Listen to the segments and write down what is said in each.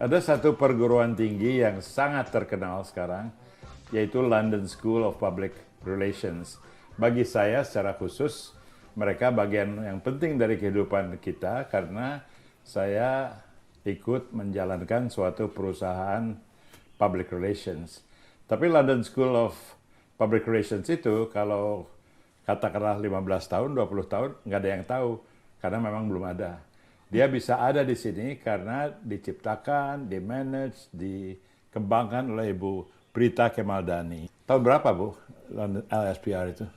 Ada satu perguruan tinggi yang sangat terkenal sekarang, yaitu London School of Public Relations. Bagi saya secara khusus, mereka bagian yang penting dari kehidupan kita karena saya ikut menjalankan suatu perusahaan public relations. Tapi London School of Public Relations itu kalau katakanlah 15 tahun, 20 tahun, nggak ada yang tahu karena memang belum ada. Dia bisa ada di sini karena diciptakan, dimanage, dikembangkan oleh Ibu Prita Kemaldani. Tahun berapa Bu LSPR itu?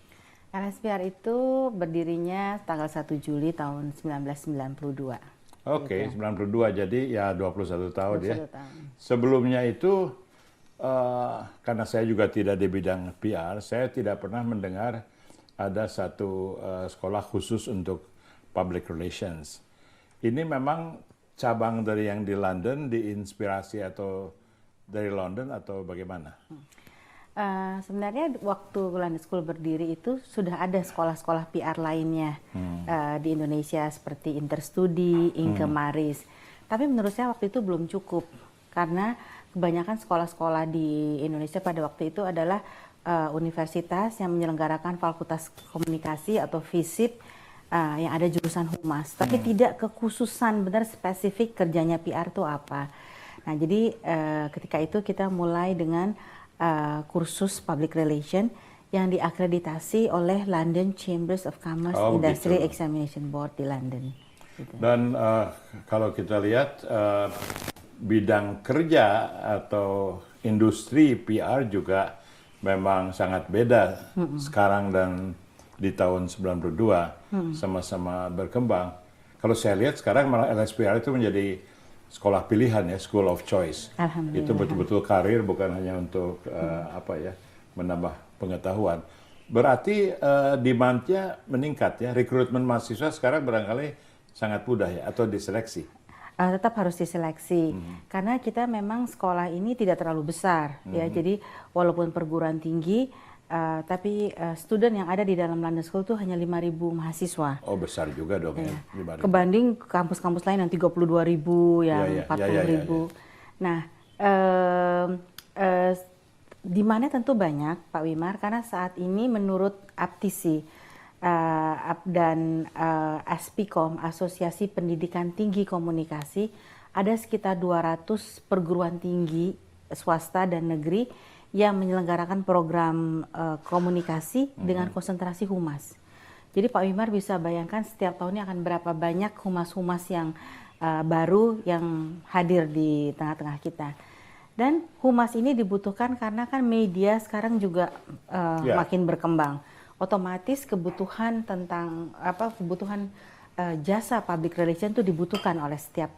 LSPR itu berdirinya tanggal 1 Juli tahun 1992. Oke, 92, jadi ya 21 tahun ya. 21 tahun. Sebelumnya itu, karena saya juga tidak di bidang PR, saya tidak pernah mendengar ada satu sekolah khusus untuk public relations. Ini memang cabang dari yang di London, diinspirasi atau dari London atau bagaimana? Sebenarnya waktu London School berdiri itu sudah ada sekolah-sekolah PR lainnya di Indonesia seperti Interstudi, Inkemaris. Tapi menurut saya waktu itu belum cukup karena kebanyakan sekolah-sekolah di Indonesia pada waktu itu adalah universitas yang menyelenggarakan fakultas komunikasi atau FISIP yang ada jurusan humas, tapi tidak kekhususan benar spesifik kerjanya PR itu apa. Nah, jadi ketika itu kita mulai dengan kursus public relation yang diakreditasi oleh London Chambers of Commerce Industry gitu. Examination Board di London. Gitu. Dan kalau kita lihat bidang kerja atau industri PR juga memang sangat beda sekarang dan di tahun 92 sama-sama berkembang. Kalau saya lihat sekarang malah LSPR itu menjadi sekolah pilihan ya, school of choice. Itu betul-betul karir, bukan hanya untuk menambah pengetahuan. Berarti demand-nya meningkat ya, rekrutmen mahasiswa sekarang barangkali sangat mudah ya, atau diseleksi. Tetap harus diseleksi karena kita memang sekolah ini tidak terlalu besar ya, jadi walaupun perguruan tinggi tapi student yang ada di dalam London School itu hanya 5.000 mahasiswa. Oh, besar juga dong ya. 5.000. Kebanding kampus-kampus lain yang 32.000, yang 40.000. Nah, demandnya tentu banyak Pak Wimar karena saat ini menurut APTISI dan ASPICOM, Asosiasi Pendidikan Tinggi Komunikasi, ada sekitar 200 perguruan tinggi swasta dan negeri yang menyelenggarakan program komunikasi dengan konsentrasi humas. Jadi Pak Wimar bisa bayangkan setiap tahunnya akan berapa banyak humas-humas yang baru yang hadir di tengah-tengah kita. Dan humas ini dibutuhkan karena kan media sekarang juga makin berkembang. Otomatis kebutuhan tentang kebutuhan jasa public relation itu dibutuhkan oleh setiap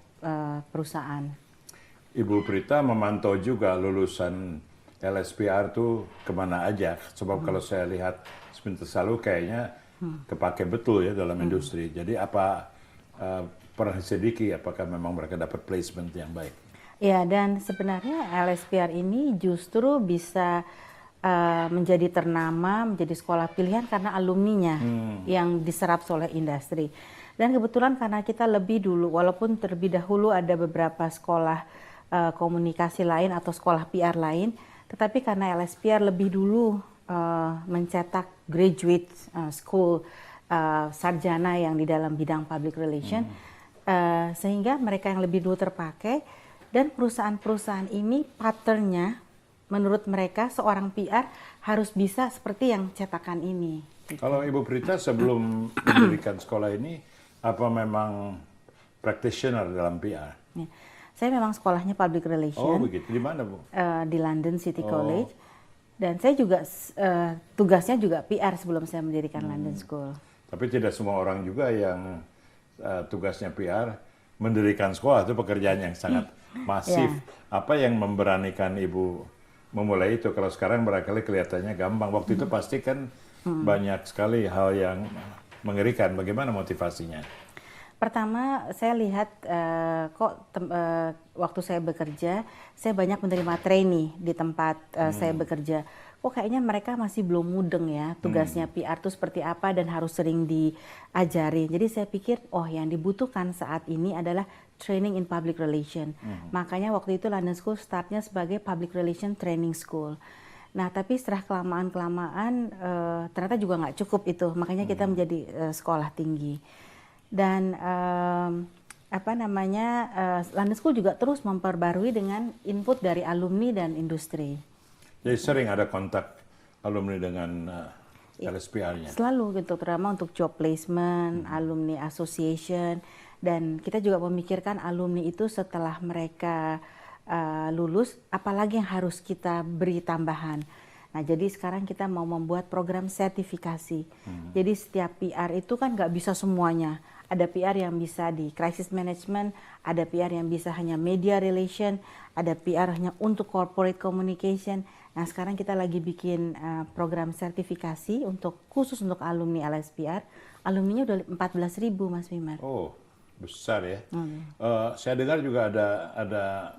perusahaan. Ibu Prita memantau juga lulusan LSPR tuh kemana aja, sebab kalau saya lihat sepintas lalu kayaknya kepake betul ya dalam industri. Jadi apa pernah sedikit apakah memang mereka dapat placement yang baik? Ya, dan sebenarnya LSPR ini justru bisa menjadi ternama, menjadi sekolah pilihan karena alumninya yang diserap oleh industri. Dan kebetulan karena kita lebih dulu, walaupun terlebih dahulu ada beberapa sekolah komunikasi lain atau sekolah PR lain, tetapi karena LSPR lebih dulu mencetak graduate school sarjana yang di dalam bidang public relation, sehingga mereka yang lebih dulu terpakai, dan perusahaan-perusahaan ini patternnya menurut mereka seorang PR harus bisa seperti yang cetakan ini. Gitu. Kalau Ibu Prita sebelum mendirikan sekolah ini, apa memang practitioner dalam PR? Ya. Saya memang sekolahnya public relation. Oh begitu, di mana Bu? Di London City College. Dan saya juga tugasnya juga PR sebelum saya mendirikan London School. Tapi tidak semua orang juga yang tugasnya PR mendirikan sekolah, itu pekerjaan yang sangat masif. Apa yang memberanikan Ibu memulai itu? Kalau sekarang barangkali kelihatannya gampang. Waktu itu pasti kan banyak sekali hal yang mengerikan. Bagaimana motivasinya? Pertama, saya lihat waktu saya bekerja, saya banyak menerima trainee di tempat saya bekerja. kok kayaknya mereka masih belum mudeng ya tugasnya PR itu seperti apa dan harus sering diajarin. Jadi saya pikir, oh yang dibutuhkan saat ini adalah training in public relation. Makanya waktu itu London School startnya sebagai public relation training school. Nah, tapi setelah kelamaan-kelamaan ternyata juga nggak cukup itu. Makanya kita menjadi sekolah tinggi. Dan London School juga terus memperbarui dengan input dari alumni dan industri. Jadi sering ada kontak alumni dengan LSPR-nya? Selalu gitu, terutama untuk job placement, alumni association, dan kita juga memikirkan alumni itu setelah mereka lulus, apalagi yang harus kita beri tambahan. Nah, jadi sekarang kita mau membuat program sertifikasi. Jadi setiap PR itu kan nggak bisa semuanya. Ada PR yang bisa di crisis management, ada PR yang bisa hanya media relation, ada PR hanya untuk corporate communication. Nah, sekarang kita lagi bikin program sertifikasi khusus untuk alumni LSPR. Alumninya udah 14.000, Mas Wimar. Oh, besar ya. Saya dengar juga ada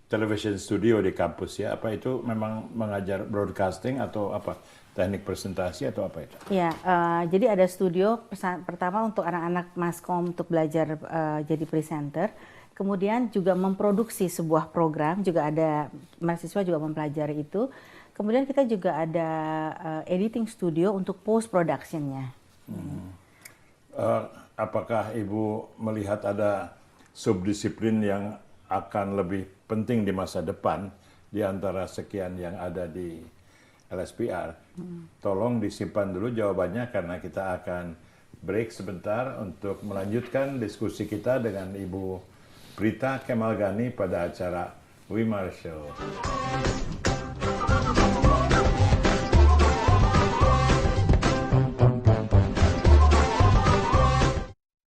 television studio di kampus ya. Apa itu memang mengajar broadcasting atau apa? Teknik presentasi atau apa itu? Ya, jadi ada studio pertama untuk anak-anak maskom untuk belajar jadi presenter. Kemudian juga memproduksi sebuah program, juga ada mahasiswa juga mempelajari itu. Kemudian kita juga ada editing studio untuk post productionnya. Apakah Ibu melihat ada subdisiplin yang akan lebih penting di masa depan di antara sekian yang ada di LSPR? Tolong disimpan dulu jawabannya karena kita akan break sebentar untuk melanjutkan diskusi kita dengan Ibu Prita Kemalgani pada acara Wimar Show.